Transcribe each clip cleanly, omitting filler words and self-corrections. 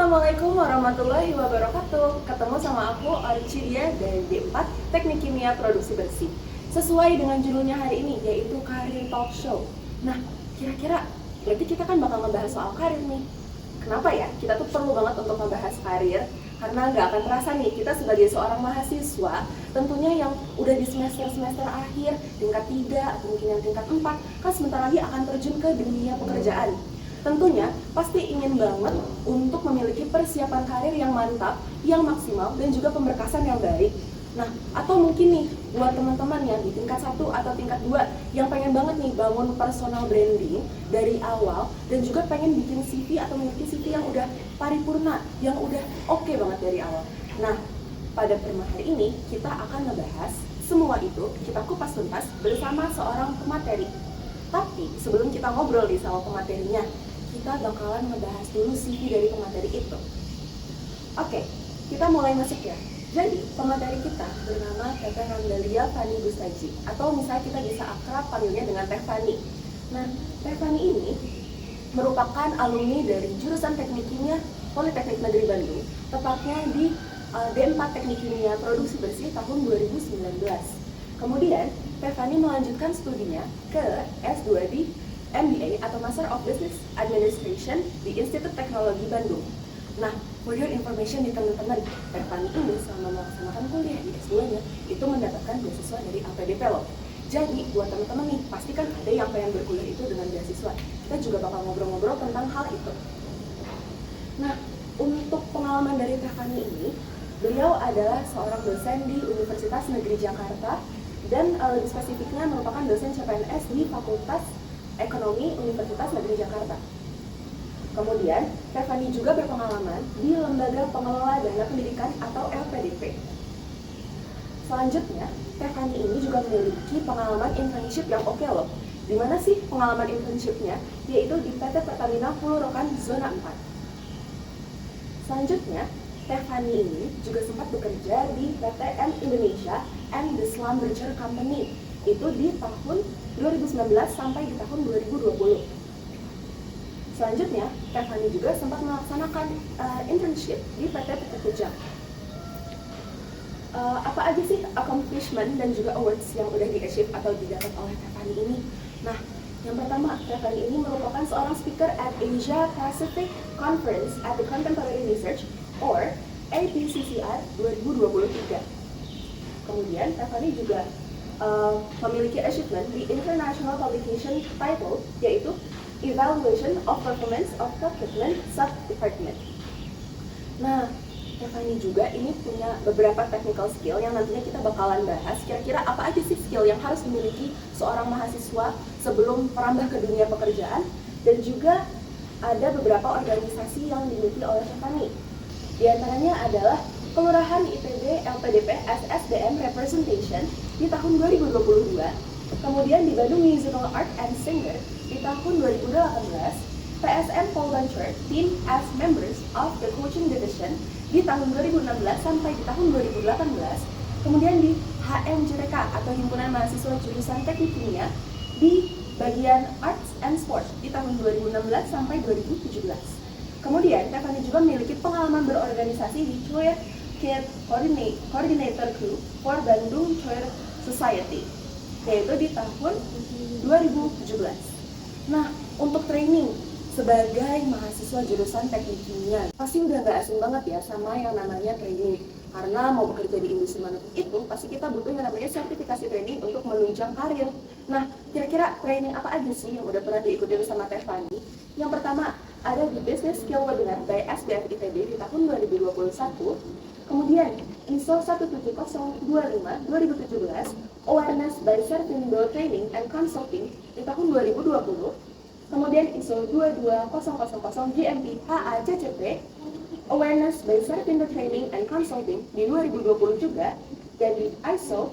Assalamualaikum warahmatullahi wabarakatuh. Ketemu sama aku Orchidia dari D4 Teknik Kimia Produksi Bersih. Sesuai dengan judulnya hari ini, yaitu Career Talk Show. Nah, kira-kira berarti kita kan bakal ngebahas soal karir nih. Kenapa ya? Kita tuh perlu banget untuk membahas karir, karena nggak akan terasa nih, kita sebagai seorang mahasiswa, tentunya yang udah di semester akhir, tingkat 3 atau mungkin yang tingkat 4, kan sebentar lagi akan terjun ke dunia pekerjaan. Tentunya pasti ingin banget untuk memiliki persiapan karir yang mantap, yang maksimal, dan juga pemberkasan yang baik. Nah, atau mungkin nih buat teman-teman yang di tingkat 1 atau tingkat 2 yang pengen banget nih bangun personal branding dari awal dan juga pengen bikin CV atau memiliki CV yang udah paripurna, yang udah oke banget dari awal. Nah, pada pertemuan hari ini kita akan ngebahas semua itu, kita kupas tuntas bersama seorang pemateri. Tapi sebelum kita ngobrol di sama pematerinya, kita bakalan ngebahas dulu CV dari pemateri itu. Oke, kita mulai masuk ya. Jadi, pemateri kita bernama Teteh Randalia Fani Gustaji, atau misalnya kita bisa akrab panggilnya dengan Teh Fani. Nah, Teh Fani ini merupakan alumni dari jurusan Teknik Kimia Politeknik Negeri Bandung, tepatnya di D4 Teknik Kimia Produksi Bersih tahun 2019. Kemudian, Teh Fani melanjutkan studinya ke S2 di MBA atau Master of Business Administration di Institut Teknologi Bandung. Nah, for your information nih teman-teman, Teh Fani ini selama melaksanakan kuliah di S2-nya itu mendapatkan beasiswa dari LPDP loh. Jadi, buat teman-teman nih, pasti kan ada yang pengen berkuliah itu dengan beasiswa. Kita juga bakal ngobrol-ngobrol tentang hal itu. Nah, untuk pengalaman dari Teh Fani ini, beliau adalah seorang dosen di Universitas Negeri Jakarta dan lebih spesifiknya merupakan dosen CPNS di Fakultas Ekonomi Universitas Negeri Jakarta. Kemudian, Teh Fani juga berpengalaman di Lembaga Pengelola Dana Pendidikan atau LPDP. Selanjutnya, Teh Fani ini juga memiliki pengalaman internship yang oke loh. Di mana sih pengalaman internshipnya? Yaitu di PT Pertamina Hulu Rokan Zona 4. Selanjutnya, Teh Fani ini juga sempat bekerja di PT M Indonesia and the Schlumberger Company. Itu di tahun 2019 sampai di tahun 2020. Selanjutnya, Teh Fani juga sempat melaksanakan internship di PT Kujang. Apa aja sih accomplishment dan juga awards yang udah di-achieve atau didapat oleh Teh Fani ini? Nah, yang pertama, Teh Fani ini merupakan seorang speaker at Asia Pacific Conference at the Contemporary Research or APCCR 2023. Kemudian, Teh Fani juga memiliki achievement di International Publication Title, yaitu Evaluation of Performance of Procurement Sub-Department. Nah, Teh Fani juga ini punya beberapa technical skill yang nantinya kita bakalan bahas. Kira-kira apa aja sih skill yang harus dimiliki seorang mahasiswa sebelum merambah ke dunia pekerjaan, dan juga ada beberapa organisasi yang dimiliki oleh Teh Fani. Di antaranya adalah Kelurahan IPB LPDP SSDM Representation di tahun 2022, kemudian di Bandung Musical Art and Singer di tahun 2018, PSM Polventure Team as Members of the Coaching Division di tahun 2016 sampai di tahun 2018, kemudian di HMJTK atau Himpunan Mahasiswa Jurusan Teknik Kimia di bagian Arts and Sports di tahun 2016 sampai 2017. Kemudian, Teh Fani juga memiliki pengalaman berorganisasi di Choir Kid Coordinator Group for Bandung Choir Society, yaitu di tahun 2017. Nah, untuk training sebagai mahasiswa jurusan teknik kimia, pasti udah gak asing banget ya sama yang namanya training. Karena mau bekerja di industri manapun itu, pasti kita butuh yang namanya sertifikasi training untuk menunjang karir. Nah, kira-kira training apa aja sih yang udah pernah diikuti sama Teh Fani? Yang pertama, ada di Business Skill Webinar by SBF ITB di tahun 2021. Kemudian, ISO 17025-2017, Awareness by Servindo Training and Consulting di tahun 2020. Kemudian ISO 22000 GMP HACCP, Awareness by Servindo Training and Consulting di 2020 juga. Dan di ISO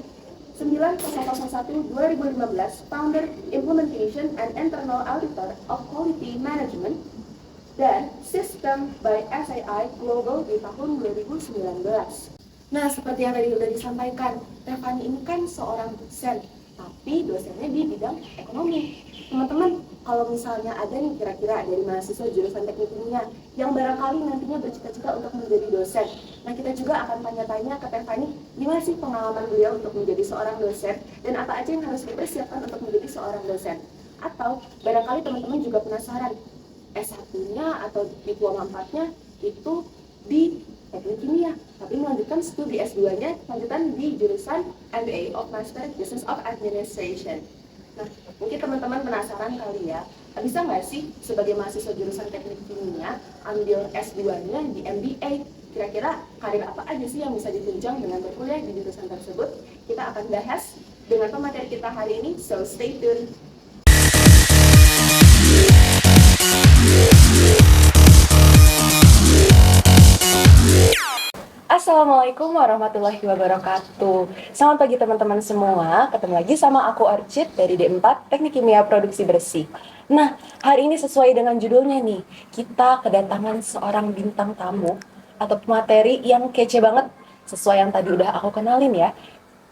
9001-2015, Founder Implementation and Internal Auditor of Quality Management, dan System by SAI Global di tahun 2019. Nah, seperti yang tadi sudah disampaikan, Teh Fani ini kan seorang dosen, tapi dosennya di bidang ekonomi. Teman-teman, kalau misalnya ada nih kira-kira dari mahasiswa jurusan teknik kimia yang barangkali nantinya bercita-cita untuk menjadi dosen. Nah, kita juga akan tanya-tanya ke Teh Fani, gimana sih pengalaman beliau untuk menjadi seorang dosen dan apa aja yang harus dipersiapkan untuk menjadi seorang dosen. Atau barangkali teman-teman juga penasaran, S1-nya atau diploma 4-nya itu di teknik kimia, tapi melanjutkan studi S2-nya lanjutan di jurusan MBA of Master Business of Administration. Nah, mungkin teman-teman penasaran kali ya, bisa nggak sih sebagai mahasiswa jurusan teknik kimia ambil S2-nya di MBA? Kira-kira karir apa aja sih yang bisa ditunjang dengan berkuliah di jurusan tersebut? Kita akan bahas dengan pemateri kita hari ini, so stay tuned. Assalamualaikum warahmatullahi wabarakatuh. Selamat pagi teman-teman semua. Ketemu lagi sama aku Archit dari D4 Teknik Kimia Produksi Bersih. Nah, hari ini sesuai dengan judulnya nih, kita kedatangan seorang bintang tamu atau pemateri yang kece banget. Sesuai yang tadi udah aku kenalin ya.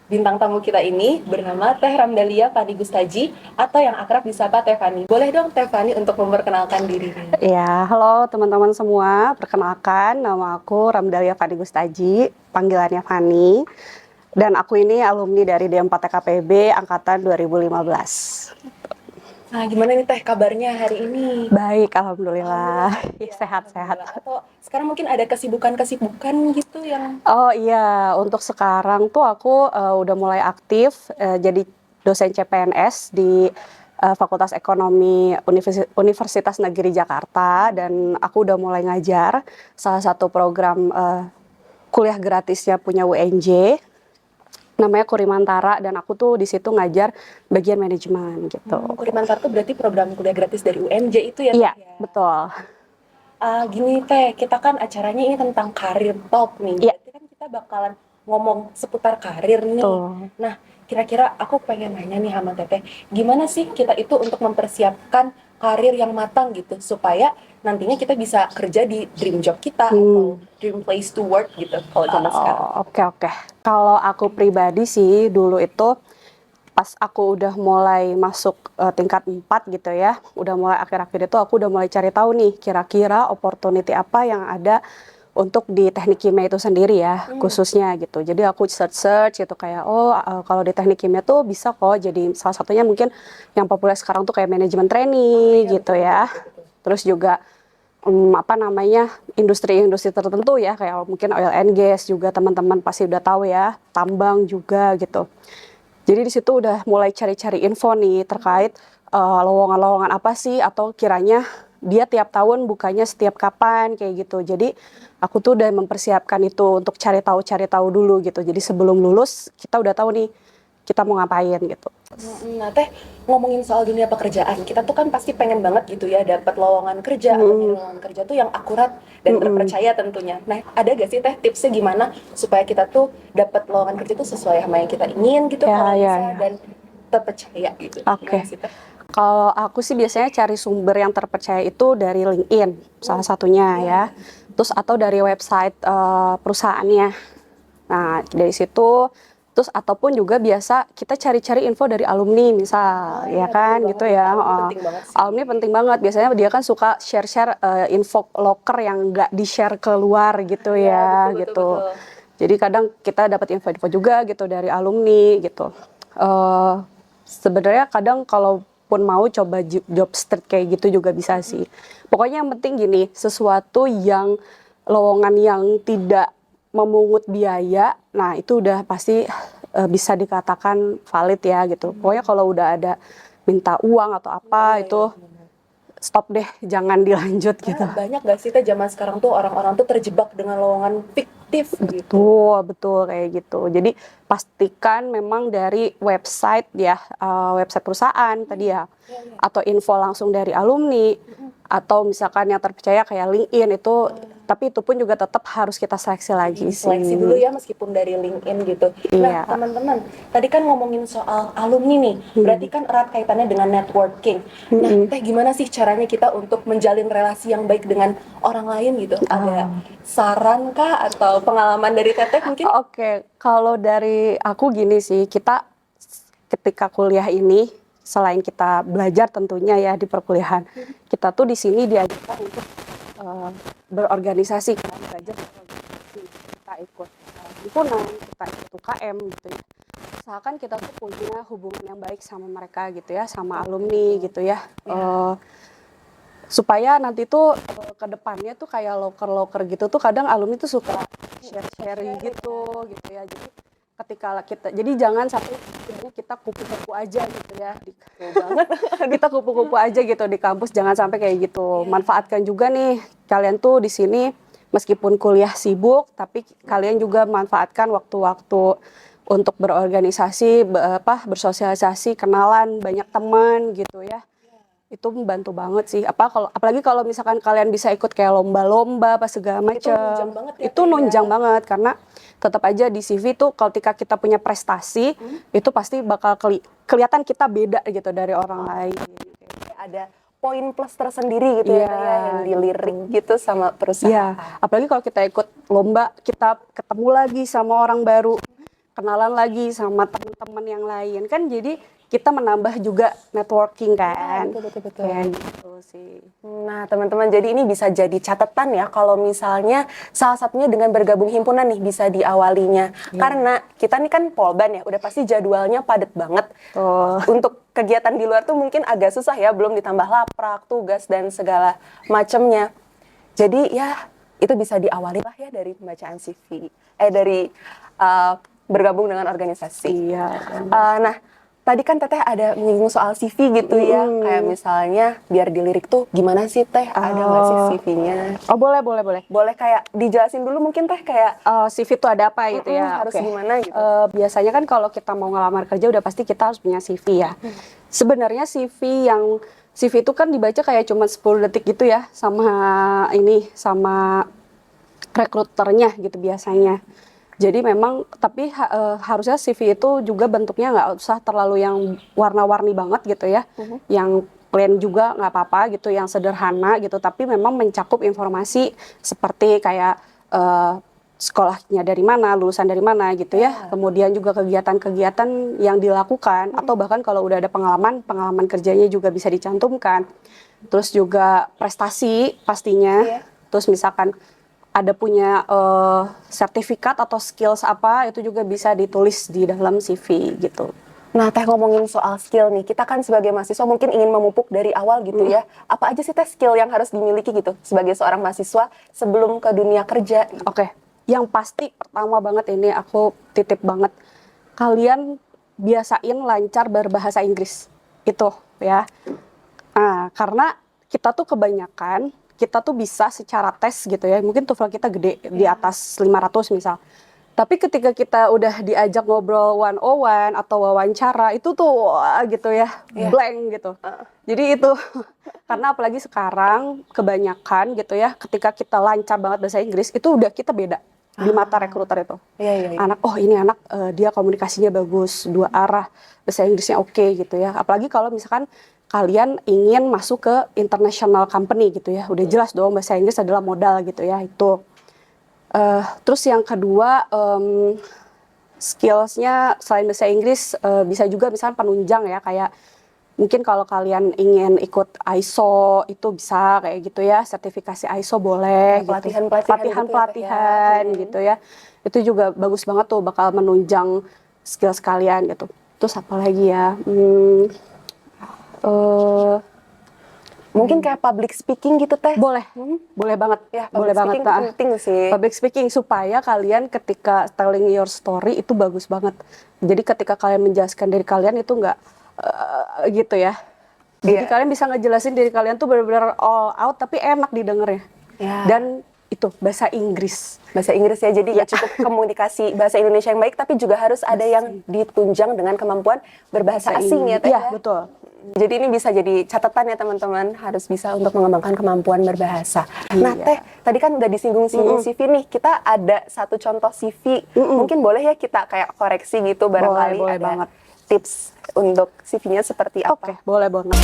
Bintang tamu kita ini bernama Teh Ramdalia Fani Gustaji atau yang akrab disapa Teh Fani. Boleh dong Teh Fani untuk memperkenalkan dirinya? Ya, halo teman-teman semua. Perkenalkan, nama aku Ramdalia Fani Gustaji, panggilannya Fani. Dan aku ini alumni dari D4 TKPB angkatan 2015. Nah, gimana nih Teh kabarnya hari ini? Baik, alhamdulillah. Sehat-sehat. Atau sekarang mungkin ada kesibukan-kesibukan gitu yang... Oh iya, untuk sekarang tuh aku udah mulai aktif jadi dosen CPNS di Fakultas Ekonomi Universitas Negeri Jakarta, dan aku udah mulai ngajar salah satu program kuliah gratisnya punya UNJ, namanya Kurimantara, dan aku tuh di situ ngajar bagian manajemen gitu. Kurimantara tuh berarti program kuliah gratis dari UNJ itu ya? Iya, betul. Gini Teh, kita kan acaranya ini tentang karir talk nih. Iya. Berarti kan kita bakalan ngomong seputar karir nih. Tuh. Nah, kira-kira aku pengen nanya nih sama Teteh, gimana sih kita itu untuk mempersiapkan karir yang matang gitu, supaya nantinya kita bisa kerja di dream job kita atau dream place to work gitu kalau zaman sekarang. Oke. Kalau aku pribadi sih dulu itu pas aku udah mulai masuk tingkat 4 gitu ya, udah mulai akhir-akhir itu aku udah mulai cari tahu nih kira-kira opportunity apa yang ada untuk di teknik kimia itu sendiri ya, khususnya gitu. Jadi aku search gitu kayak kalau di teknik kimia tuh bisa kok jadi salah satunya mungkin yang populer sekarang tuh kayak manajemen trainee gitu ya. Terus juga industri-industri tertentu ya, kayak mungkin oil and gas juga teman-teman pasti udah tahu ya, tambang juga gitu. Jadi di situ udah mulai cari-cari info nih terkait lowongan-lowongan apa sih, atau kiranya dia tiap tahun bukanya setiap kapan kayak gitu. Jadi aku tuh udah mempersiapkan itu untuk cari tahu dulu gitu. Jadi sebelum lulus kita udah tahu nih kita mau ngapain gitu. Nah Teh, ngomongin soal dunia pekerjaan, kita tuh kan pasti pengen banget gitu ya dapat lowongan kerja atau lowongan kerja tuh yang akurat dan terpercaya tentunya. Nah, ada gak sih Teh tipsnya gimana supaya kita tuh dapat lowongan kerja tuh sesuai sama yang kita ingin gitu, kalau bisa dan terpercaya gitu. Oke. Kalau aku sih biasanya cari sumber yang terpercaya itu dari LinkedIn salah satunya ya. Terus atau dari website perusahaannya. Nah, dari situ. Terus ataupun juga biasa kita cari-cari info dari alumni misal, ya kan gitu ya. Alumni penting banget. Biasanya dia kan suka share-share info loker yang nggak di-share keluar gitu ya, gitu. Betul. Jadi kadang kita dapat info-info juga gitu dari alumni gitu. Sebenarnya kadang kalaupun mau coba job street kayak gitu juga bisa sih. Pokoknya yang penting gini, sesuatu yang lowongan yang tidak memungut biaya, nah itu udah pasti bisa dikatakan valid ya gitu. Pokoknya kalau udah ada minta uang atau apa itu stop deh, jangan dilanjut gitu. Banyak gak sih Teh zaman sekarang tuh orang-orang tuh terjebak dengan lowongan fiktif gitu. Betul kayak gitu. Jadi pastikan memang dari website ya, website perusahaan tadi ya, atau info langsung dari alumni, atau misalkan yang terpercaya kayak LinkedIn itu, tapi itu pun juga tetap harus kita seleksi lagi sih. Seleksi dulu ya meskipun dari LinkedIn gitu. Nah teman-teman, tadi kan ngomongin soal alumni nih, berarti kan erat kaitannya dengan networking. Nah Teh gimana sih caranya kita untuk menjalin relasi yang baik dengan orang lain gitu? Ada saran kah atau pengalaman dari Teteh mungkin? Oke, kalau dari aku gini sih, kita ketika kuliah ini selain kita belajar tentunya ya di perkuliahan, kita tuh di sini diajarkan untuk berorganisasi, kan, belajar berorganisasi. Kita ikut himpunan, kita ikut UKM gitu ya. Usahakan kita tuh punya hubungan yang baik sama mereka gitu ya, sama alumni gitu ya. Supaya nanti tuh ke depannya tuh kayak loker-loker gitu tuh kadang alumni tuh suka share gitu ya. Jadi ketika jadi jangan sampai kita kupu-kupu aja gitu ya kita kupu-kupu aja gitu di kampus, jangan sampai kayak gitu. Manfaatkan juga nih kalian tuh di sini meskipun kuliah sibuk, tapi kalian juga manfaatkan waktu-waktu untuk berorganisasi, bersosialisasi, kenalan banyak teman gitu ya. Itu membantu banget sih. Apalagi kalau misalkan kalian bisa ikut kayak lomba-lomba apa segala macam. Itu nunjang banget karena tetap aja di CV tuh ketika kita punya prestasi itu pasti bakal kelihatan kita beda gitu dari orang lain. Ada poin plus tersendiri gitu ya yang dilirik gitu sama perusahaan. Apalagi kalau kita ikut lomba, kita ketemu lagi sama orang baru, kenalan lagi sama teman-teman yang lain kan, jadi kita menambah juga networking kan. Betul. Kayak gitu sih. Nah teman-teman, jadi ini bisa jadi catatan ya kalau misalnya salah satunya dengan bergabung himpunan nih bisa diawalinya. Karena kita nih kan Polban ya, udah pasti jadwalnya padat banget. Untuk kegiatan di luar tuh mungkin agak susah ya, belum ditambah laprak, tugas dan segala macamnya. Jadi ya itu bisa diawali lah ya dari pembacaan CV, dari bergabung dengan organisasi. Nah, tadi kan Teteh ada menyinggung soal CV gitu ya, kayak misalnya biar dilirik tuh gimana sih Teh, ada nggak sih CV-nya? Oh boleh. Boleh kayak dijelasin dulu mungkin Teh kayak CV itu ada apa gitu ya? Harus gimana gitu? Biasanya kan kalau kita mau ngelamar kerja udah pasti kita harus punya CV ya. Sebenarnya CV itu kan dibaca kayak cuma 10 detik gitu ya sama rekruternya gitu biasanya. Jadi memang, tapi harusnya CV itu juga bentuknya nggak usah terlalu yang warna-warni banget gitu ya. Yang plain juga nggak apa-apa gitu, yang sederhana gitu. Tapi memang mencakup informasi seperti kayak sekolahnya dari mana, lulusan dari mana gitu ya. Kemudian juga kegiatan-kegiatan yang dilakukan, atau bahkan kalau udah ada pengalaman kerjanya juga bisa dicantumkan. Terus juga prestasi pastinya. Terus misalkan ada punya sertifikat atau skills apa, itu juga bisa ditulis di dalam CV gitu. Nah Teh, ngomongin soal skill nih, kita kan sebagai mahasiswa mungkin ingin memupuk dari awal gitu ya. Apa aja sih Teh skill yang harus dimiliki gitu sebagai seorang mahasiswa sebelum ke dunia kerja? Oke, yang pasti pertama banget ini aku titip banget, kalian biasain lancar berbahasa Inggris itu ya. Nah, karena kita tuh kebanyakan kita tuh bisa secara tes gitu ya, mungkin TOEFL kita gede di atas 500 misal. Tapi ketika kita udah diajak ngobrol 101 atau wawancara, itu tuh gitu ya, blank gitu. Jadi itu, karena apalagi sekarang kebanyakan gitu ya, ketika kita lancar banget bahasa Inggris, itu udah kita beda di mata rekruter itu. Ini anak dia komunikasinya bagus, dua arah, bahasa Inggrisnya oke gitu ya. Apalagi kalau misalkan kalian ingin masuk ke international company gitu ya, udah jelas dong bahasa Inggris adalah modal gitu ya itu. Terus yang kedua, skillsnya selain bahasa Inggris bisa juga misalnya penunjang ya, kayak mungkin kalau kalian ingin ikut ISO itu bisa kayak gitu ya, sertifikasi ISO boleh. Pelatihan gitu ya. Itu juga bagus banget tuh, bakal menunjang skills kalian gitu. Terus apa lagi ya? Mungkin kayak public speaking gitu Teh? Boleh banget ya, boleh banget. Penting sih. Public speaking supaya kalian ketika telling your story itu bagus banget. Jadi ketika kalian menjelaskan diri kalian itu nggak gitu ya. Jadi kalian bisa ngejelasin diri kalian tuh benar-benar all out tapi enak didengarnya. Dan itu bahasa Inggris Ya, jadi nggak cukup komunikasi bahasa Indonesia yang baik, tapi juga harus ada yang ditunjang dengan kemampuan berbahasa asing ya Teh? Iya, betul. Jadi ini bisa jadi catatan ya teman-teman, harus bisa untuk mengembangkan kemampuan berbahasa. Nah Teh, tadi kan udah disinggung-singgung CV nih, kita ada satu contoh CV, mungkin boleh ya kita kayak koreksi gitu barangkali boleh ada banget. tips untuk CV-nya seperti apa? Oke, boleh banget.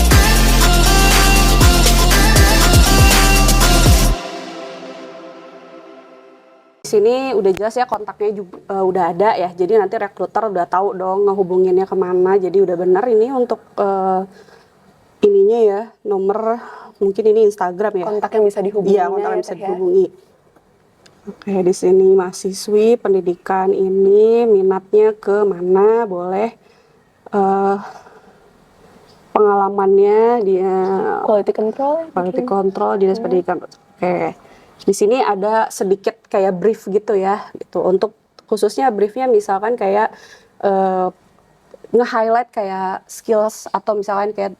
sini udah jelas ya kontaknya juga udah ada ya. Jadi nanti rekruter udah tahu dong ngehubunginnya kemana. Jadi udah bener ini untuk ininya ya, nomor mungkin ini Instagram ya. Kontak yang bisa dihubungi. Iya, kontak yang bisa dihubungi. Oke, di sini mahasiswi pendidikan ini minatnya ke mana, boleh pengalamannya dia quality control dinas pendidikan. Oke, di sini ada sedikit kayak brief gitu ya, gitu. Untuk khususnya briefnya misalkan kayak nge-highlight kayak skills atau misalkan kayak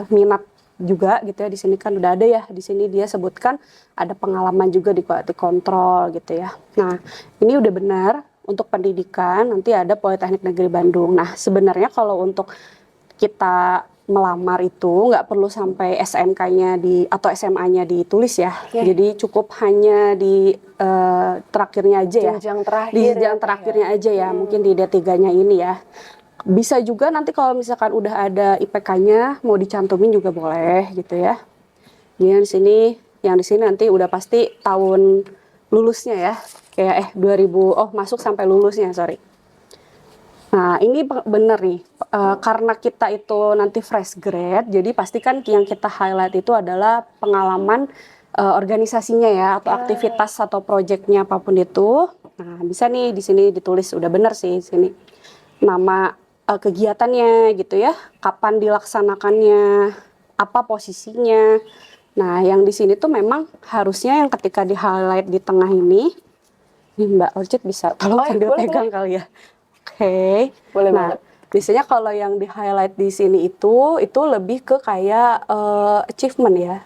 minat juga gitu ya. Di sini kan udah ada ya, di sini dia sebutkan ada pengalaman juga di quality control gitu ya. Nah, ini udah benar untuk pendidikan, nanti ada Politeknik Negeri Bandung. Nah, sebenarnya kalau untuk kita melamar itu nggak perlu sampai SMK-nya atau SMA-nya ditulis ya. Jadi cukup hanya di terakhirnya aja ya. Jenjang terakhir. Di jenjang terakhirnya aja ya, mungkin di D3-nya ini ya. Bisa juga nanti kalau misalkan udah ada IPK-nya mau dicantumin juga boleh gitu ya. Yang di sini nanti udah pasti tahun lulusnya ya. Kayak 2000 masuk sampai lulusnya, sorry. Nah, ini bener nih, karena kita itu nanti fresh grade, jadi pastikan yang kita highlight itu adalah pengalaman organisasinya ya, atau aktivitas atau proyeknya apapun itu. Nah, bisa nih di sini ditulis, udah bener sih di sini. Nama kegiatannya gitu ya, kapan dilaksanakannya, apa posisinya. Nah, yang di sini tuh memang harusnya yang ketika di highlight di tengah ini Mbak Orchid bisa tolong sambil pegang kali ya. Oke. Boleh nah, banget. Biasanya kalau yang di highlight di sini itu lebih ke kayak achievement ya.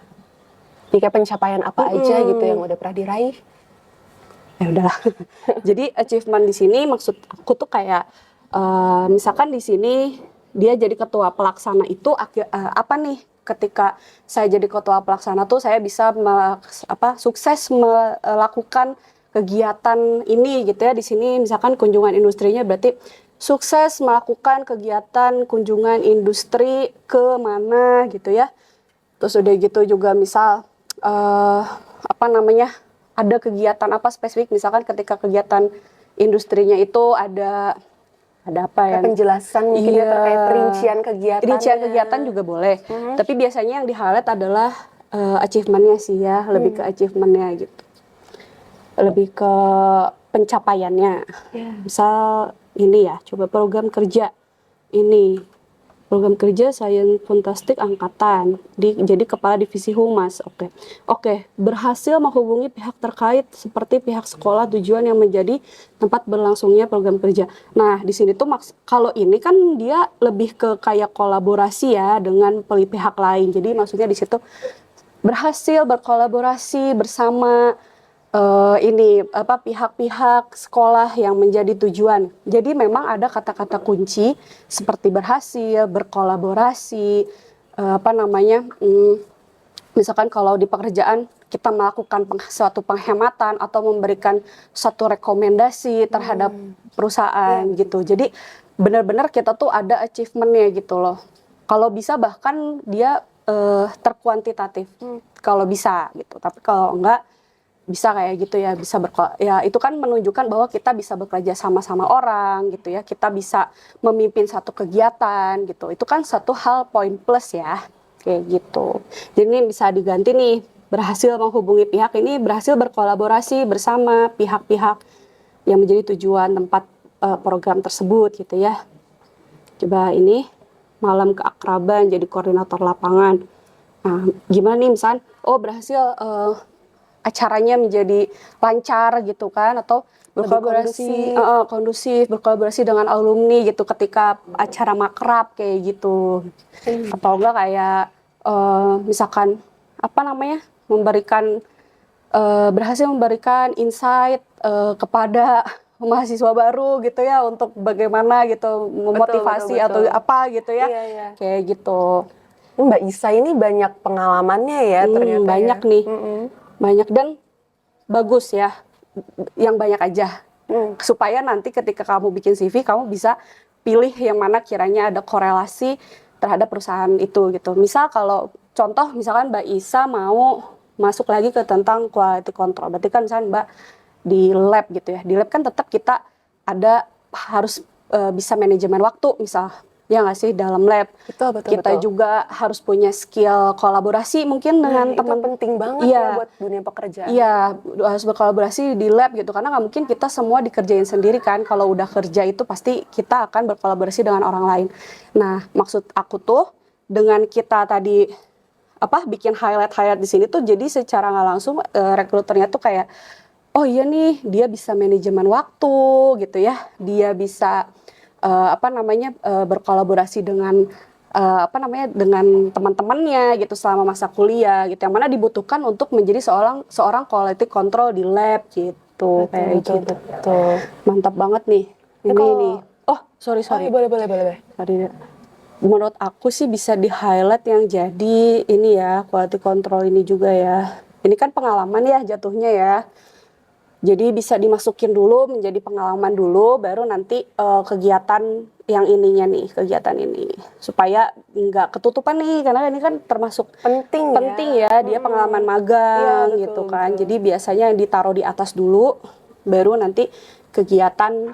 Jika pencapaian apa aja gitu yang udah pernah diraih. Ya udahlah. Jadi achievement di sini maksud aku tuh kayak misalkan di sini dia jadi ketua pelaksana itu apa nih? Ketika saya jadi ketua pelaksana tuh saya bisa sukses melakukan kegiatan ini gitu ya. Di sini misalkan kunjungan industrinya berarti sukses melakukan kegiatan kunjungan industri ke mana gitu ya. Terus udah gitu juga misal ada kegiatan apa spesifik, misalkan ketika kegiatan industrinya itu ada apa ya? Penjelasan mungkin ya terkait rincian kegiatan. Rincian kegiatan juga boleh. Tapi biasanya yang di highlight adalah achievement-nya sih ya, lebih ke achievement-nya gitu. Lebih ke pencapaiannya. Misal ini ya, coba program kerja ini. Program kerja Sains Funtastik Angkatan, jadi Kepala Divisi Humas. Oke, berhasil menghubungi pihak terkait seperti pihak sekolah tujuan yang menjadi tempat berlangsungnya program kerja. Nah, di sini tuh kalau ini kan dia lebih ke kayak kolaborasi ya dengan pihak lain. Jadi maksudnya di situ berhasil berkolaborasi bersama pihak-pihak sekolah yang menjadi tujuan. Jadi memang ada kata-kata kunci seperti berhasil, berkolaborasi, misalkan kalau di pekerjaan kita melakukan suatu penghematan atau memberikan suatu rekomendasi terhadap perusahaan gitu. Jadi benar-benar kita tuh ada achievement-nya gitu loh. Kalau bisa bahkan dia terkuantitatif kalau bisa gitu. Tapi kalau enggak bisa kayak gitu ya, itu kan menunjukkan bahwa kita bisa bekerja sama-sama orang gitu ya, kita bisa memimpin satu kegiatan gitu, itu kan satu hal poin plus ya, kayak gitu. Jadi ini bisa diganti nih, berhasil menghubungi pihak ini, berhasil berkolaborasi bersama pihak-pihak yang menjadi tujuan tempat program tersebut gitu ya. Coba ini, malam keakraban jadi koordinator lapangan. Nah, gimana nih misalnya, berhasil acaranya menjadi lancar gitu kan, atau berkolaborasi kondusif, berkolaborasi dengan alumni gitu ketika acara makrab kayak gitu. Atau enggak kayak misalkan berhasil memberikan insight kepada mahasiswa baru gitu ya, untuk bagaimana gitu memotivasi betul. Atau apa gitu ya. Iya. Kayak gitu. Mbak Isa ini banyak pengalamannya ya ternyata. Banyak ya. Nih. Banyak dan bagus ya, yang banyak aja supaya nanti ketika kamu bikin CV kamu bisa pilih yang mana kiranya ada korelasi terhadap perusahaan itu gitu. Misal kalau contoh misalkan Mbak Isa mau masuk lagi ke tentang quality control, berarti kan misalkan Mbak di lab gitu ya. Di lab kan tetap kita harus bisa manajemen waktu misal. Ya nggak sih dalam lab. Betul. Kita juga harus punya skill kolaborasi mungkin dengan Itu teman. penting banget Iya. ya buat dunia pekerjaan. Iya, harus berkolaborasi di lab gitu karena nggak mungkin kita semua dikerjain sendiri kan. Kalau udah kerja itu pasti kita akan berkolaborasi dengan orang lain. Nah, maksud aku tuh dengan kita tadi bikin highlight di sini tuh jadi secara nggak langsung rekruternya tuh kayak oh iya nih dia bisa manajemen waktu gitu ya. Dia bisa berkolaborasi dengan dengan teman-temannya gitu selama masa kuliah gitu yang mana dibutuhkan untuk menjadi seorang quality control di lab gitu Betul. mantap banget nih ini kalau- nih sorry Boleh. sorry menurut aku sih bisa di highlight yang jadi ini ya quality control ini juga ya ini kan pengalaman ya jatuhnya ya. Jadi bisa dimasukin dulu menjadi pengalaman dulu, baru nanti kegiatan yang ininya nih, kegiatan ini supaya nggak ketutupan nih, karena ini kan termasuk Penting ya dia pengalaman magang Iya, betul, gitu kan. betul. Jadi biasanya yang ditaruh di atas dulu, baru nanti kegiatan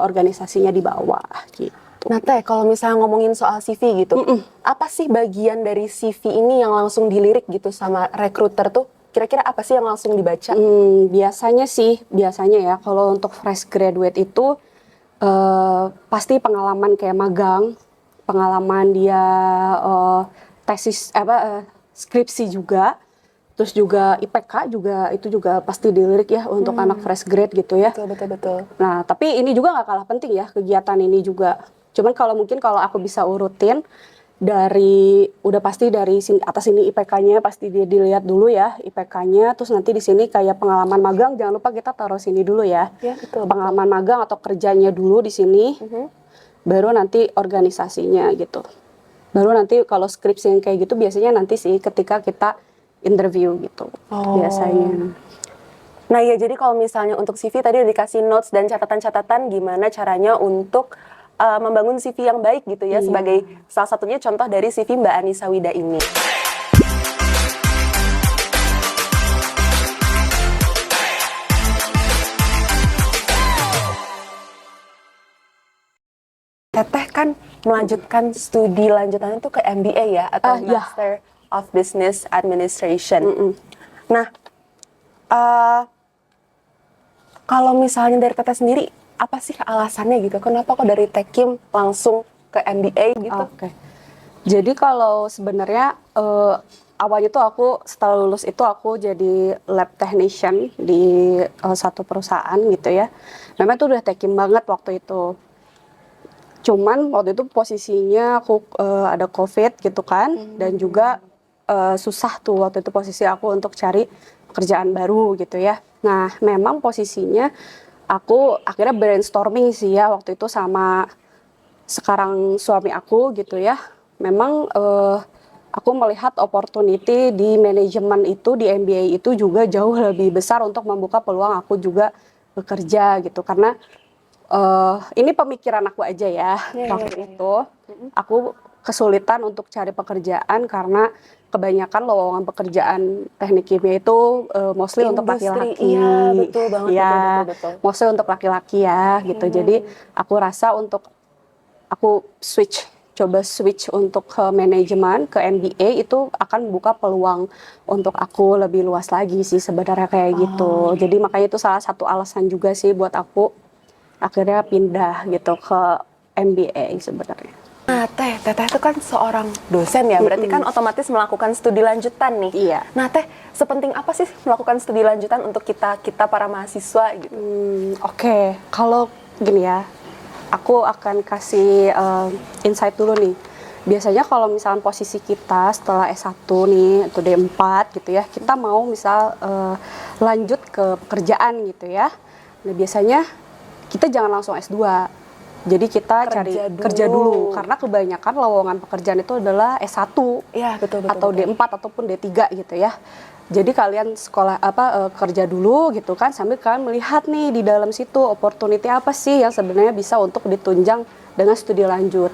organisasinya di bawah gitu. Nah Teh, kalau misalnya ngomongin soal CV gitu, apa sih bagian dari CV ini yang langsung dilirik gitu sama rekruter tuh? Kira-kira apa sih yang langsung dibaca? Biasanya ya kalau untuk fresh graduate itu pasti pengalaman kayak magang, pengalaman dia tesis skripsi juga, terus juga IPK juga itu juga pasti dilirik ya untuk anak fresh grad gitu ya. Betul. Nah, tapi ini juga nggak kalah penting ya kegiatan ini juga. Cuman kalau aku bisa urutin udah pasti dari sini, atas ini IPK-nya pasti dia dilihat dulu ya IPK-nya, terus nanti di sini kayak pengalaman magang jangan lupa kita taruh sini dulu ya. Ya, betul. Pengalaman magang atau kerjanya dulu di sini, baru nanti organisasinya gitu. Baru nanti kalau skripsi yang kayak gitu biasanya nanti sih ketika kita interview gitu biasanya. Nah ya jadi kalau misalnya untuk CV tadi udah dikasih notes dan catatan-catatan gimana caranya untuk membangun CV yang baik gitu ya, sebagai salah satunya contoh dari CV Mbak Anissa Wida ini. Teteh kan melanjutkan studi lanjutannya tuh ke MBA ya, atau Master of Business Administration. Nah, kalau misalnya dari Teteh sendiri, apa sih alasannya gitu? Kenapa kok dari Tekim langsung ke MBA gitu? Oke. Jadi kalau sebenarnya awalnya tuh aku setelah lulus itu aku jadi lab technician di satu perusahaan gitu ya. Memang itu udah Tekim banget waktu itu. Cuman waktu itu posisinya aku ada COVID gitu kan, dan juga susah tuh waktu itu posisi aku untuk cari pekerjaan baru gitu ya. Nah, memang posisinya aku akhirnya brainstorming sih ya waktu itu sama sekarang suami aku gitu ya. Memang aku melihat opportunity di manajemen itu, di MBA itu juga jauh lebih besar untuk membuka peluang aku juga bekerja gitu. Karena ini pemikiran aku aja ya, waktu itu aku kesulitan untuk cari pekerjaan karena kebanyakan lowongan pekerjaan teknik kimia itu mostly untuk laki-laki. Iya, betul banget. Ya, betul. mostly untuk laki-laki ya gitu. Jadi aku rasa aku coba switch untuk ke manajemen, ke MBA itu akan membuka peluang untuk aku lebih luas lagi sih sebenarnya kayak gitu. Jadi makanya itu salah satu alasan juga sih buat aku akhirnya pindah gitu ke MBA sebenarnya. Nah, Teteh itu kan seorang dosen ya, berarti kan otomatis melakukan studi lanjutan nih. Iya. Nah, Teh, sepenting apa sih melakukan studi lanjutan untuk kita para mahasiswa gitu? Oke. Kalau gini ya, aku akan kasih insight dulu nih. Biasanya kalau misalnya posisi kita setelah S1 nih atau D4 gitu ya, kita mau misal lanjut ke pekerjaan gitu ya. Nah, biasanya kita jangan langsung S2. Jadi kita cari kerja dulu karena kebanyakan lowongan pekerjaan itu adalah S1. Iya, betul. Atau D4 ataupun D3 gitu ya. Jadi kalian sekolah kerja dulu gitu kan, sambil kalian melihat nih di dalam situ opportunity apa sih yang sebenarnya bisa untuk ditunjang dengan studi lanjut.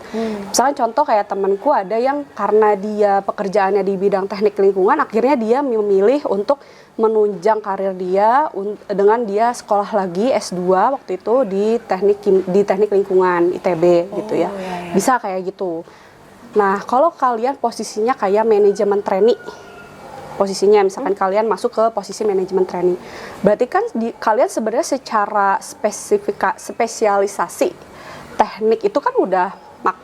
Misalnya contoh kayak temanku ada yang karena dia pekerjaannya di bidang teknik lingkungan, akhirnya dia memilih untuk menunjang karir dia dengan dia sekolah lagi S2 waktu itu di teknik lingkungan ITB gitu ya. Iya. Bisa kayak gitu. Nah, kalau kalian posisinya kayak manajemen trainee, posisinya misalkan kalian masuk ke posisi manajemen training, berarti kan kalian sebenarnya secara spesialisasi teknik itu kan udah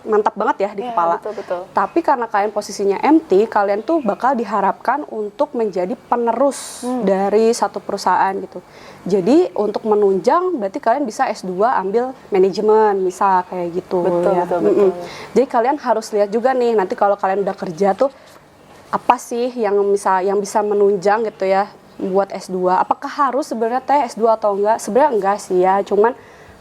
mantap banget ya di kepala. Betul. Tapi karena kalian posisinya MT, kalian tuh bakal diharapkan untuk menjadi penerus dari satu perusahaan gitu. Jadi untuk menunjang berarti kalian bisa S2 ambil manajemen misal kayak gitu. Betul. Jadi kalian harus lihat juga nih nanti kalau kalian udah kerja tuh apa sih yang bisa menunjang gitu ya buat S2. Apakah harus sebenarnya S2 atau enggak? Sebenarnya enggak sih ya, cuman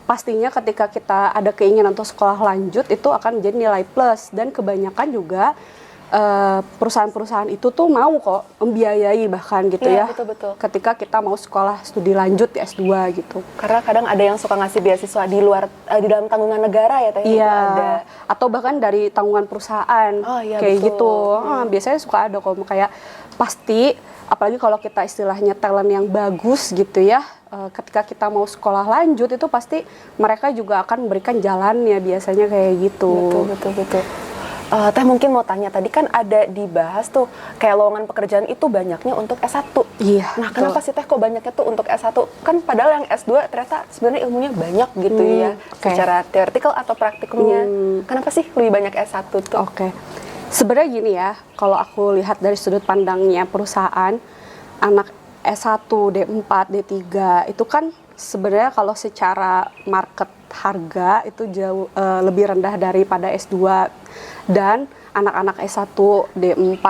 pastinya ketika kita ada keinginan untuk sekolah lanjut itu akan menjadi nilai plus, dan kebanyakan juga perusahaan-perusahaan itu tuh mau kok membiayai bahkan gitu ya. Betul. Ketika kita mau sekolah studi lanjut di S2 gitu. Karena kadang ada yang suka ngasih beasiswa di luar di dalam tanggungan negara ya Teh. Iya. Ada. Atau bahkan dari tanggungan perusahaan. Iya, kayak betul. gitu. Biasanya suka ada kok kayak pasti apalagi kalau kita istilahnya talent yang bagus gitu ya. Ketika kita mau sekolah lanjut itu pasti mereka juga akan memberikan jalannya biasanya kayak gitu. Betul. Teh mungkin mau tanya, tadi kan ada dibahas tuh kayak lowongan pekerjaan itu banyaknya untuk S1. Iya. Nah, kenapa sih Teh kok banyaknya tuh untuk S1? Kan padahal yang S2 ternyata sebenarnya ilmunya banyak gitu ya. Oke. Secara teoretikal atau praktikumnya. Kenapa sih lebih banyak S1 tuh? Oke. Sebenarnya gini ya, kalau aku lihat dari sudut pandangnya perusahaan, anak S1, D4, D3 itu kan sebenarnya kalau secara market harga itu jauh lebih rendah daripada S2, dan anak-anak S1, D4,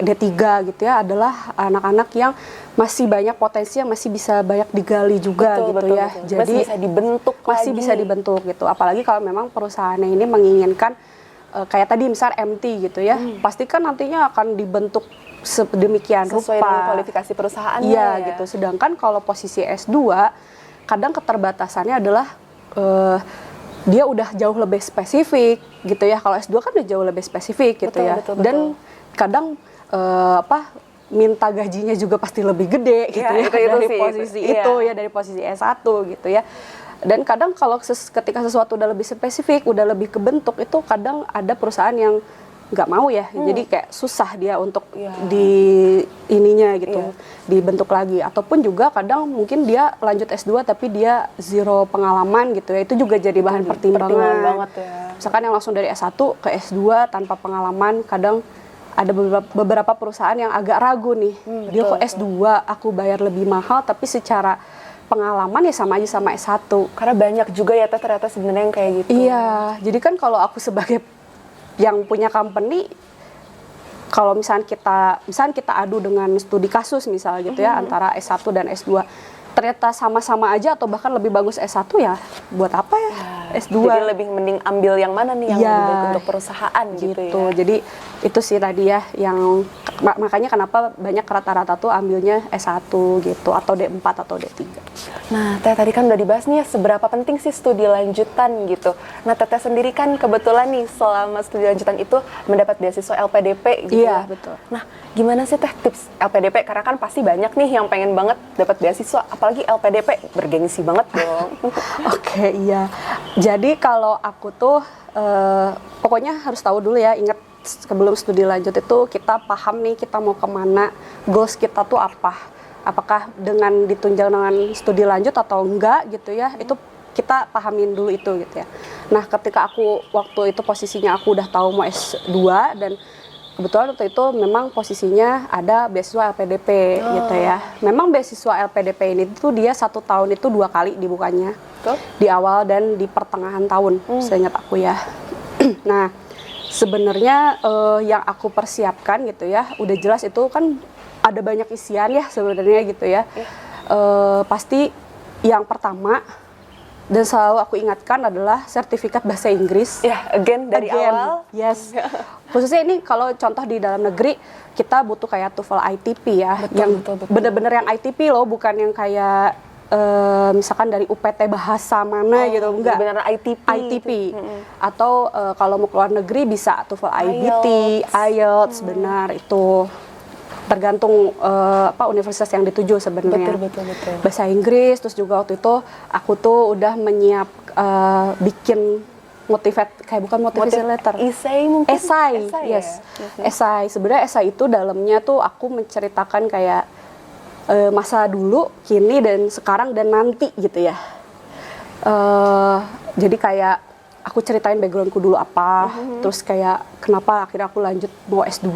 D3 gitu ya adalah anak-anak yang masih banyak potensi yang masih bisa banyak digali juga gitu ya. Betul. Jadi masih bisa dibentuk gitu. Apalagi kalau memang perusahaannya ini menginginkan kayak tadi misal MT gitu ya, pasti kan nantinya akan dibentuk sedemikian sesuai rupa dengan kualifikasi perusahaannya. Iya ya. gitu. Sedangkan kalau posisi S2 kadang keterbatasannya adalah dia udah jauh lebih spesifik gitu ya. Kalau S2 kan udah jauh lebih spesifik gitu ya. Betul. Dan kadang minta gajinya juga pasti lebih gede gitu ya dari posisi itu ya, dari posisi S1 gitu ya. Dan kadang kalau ketika sesuatu udah lebih spesifik, udah lebih kebentuk, itu kadang ada perusahaan yang nggak mau ya, jadi kayak susah dia untuk dibentuk lagi. Ataupun juga kadang mungkin dia lanjut S2 tapi dia zero pengalaman gitu ya, itu juga jadi bahan pertimbangan banget ya. Misalkan yang langsung dari S1 ke S2 tanpa pengalaman, kadang ada beberapa perusahaan yang agak ragu nih, dia kok S2 aku bayar lebih mahal tapi secara pengalaman ya sama aja sama S1. Karena banyak juga ya Teh ternyata sebenarnya yang kayak gitu. Iya, jadi kan kalau aku sebagai yang punya company, kalau misalnya kita adu dengan studi kasus misalnya gitu ya, antara S1 dan S2, ternyata sama-sama aja atau bahkan lebih bagus S1, ya buat apa ya S2? Jadi lebih mending ambil yang mana nih yang lebih baik untuk perusahaan gitu ya. Jadi itu sih tadi ya yang makanya kenapa banyak rata-rata tuh ambilnya S1 gitu atau D4 atau D3. Nah, Teh tadi kan udah dibahas nih ya seberapa penting sih studi lanjutan gitu. Nah, Teteh sendiri kan kebetulan nih selama studi lanjutan itu mendapat beasiswa LPDP gitu Iya, ya. betul. Nah, gimana sih Teh tips LPDP? Karena kan pasti banyak nih yang pengen banget dapat beasiswa, apalagi LPDP bergengsi banget dong. Oke, iya. Jadi kalau aku tuh pokoknya harus tahu dulu ya, ingat sebelum studi lanjut itu kita paham nih kita mau kemana, goals kita tuh apa. Apakah dengan ditunjang dengan studi lanjut atau enggak gitu ya, itu kita pahamin dulu itu gitu ya. Nah, ketika aku waktu itu posisinya aku udah tahu mau S2 dan kebetulan waktu itu memang posisinya ada beasiswa LPDP gitu ya. Memang beasiswa LPDP ini tuh dia 1 tahun itu 2 kali dibukanya. Di awal dan di pertengahan tahun, seingat aku ya. Nah, sebenarnya yang aku persiapkan gitu ya, udah jelas itu kan ada banyak isian ya sebenarnya gitu ya. Pasti yang pertama dan selalu aku ingatkan adalah sertifikat bahasa Inggris. Ya, again dari awal. Yes. Khususnya ini kalau contoh di dalam negeri kita butuh kayak TOEFL ITP ya, Betul. bener-bener yang ITP loh, bukan yang kayak misalkan dari UPT bahasa mana gitu, enggak. Benar ITP. Atau kalau mau keluar negeri bisa TOEFL IBT, IELTS, benar itu. Tergantung universitas yang dituju sebenarnya. Betul. Bahasa Inggris, terus juga waktu itu aku tuh udah bikin bukan motivation letter. Esai mungkin? Esai, yes. Esai. Sebenarnya esai itu dalamnya tuh aku menceritakan kayak masa dulu, kini, dan sekarang, dan nanti gitu ya. Jadi kayak aku ceritain backgroundku dulu apa, terus kayak kenapa akhirnya aku lanjut mau S2,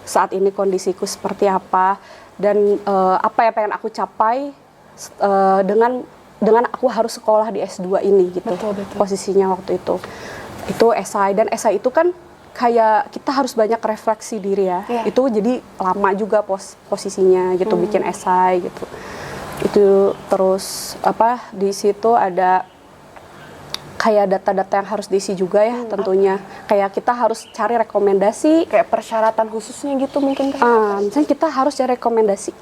saat ini kondisiku seperti apa, dan apa yang pengen aku capai dengan aku harus sekolah di S2 ini gitu. Betul. Posisinya waktu itu. Itu esai, dan esai itu kan kayak kita harus banyak refleksi diri ya. Itu jadi lama juga posisinya gitu, bikin esai gitu. Itu terus di situ ada kayak data-data yang harus diisi juga ya tentunya. Kayak kita harus cari rekomendasi. Kayak persyaratan khususnya gitu mungkin? Misalnya kita harus cari rekomendasi.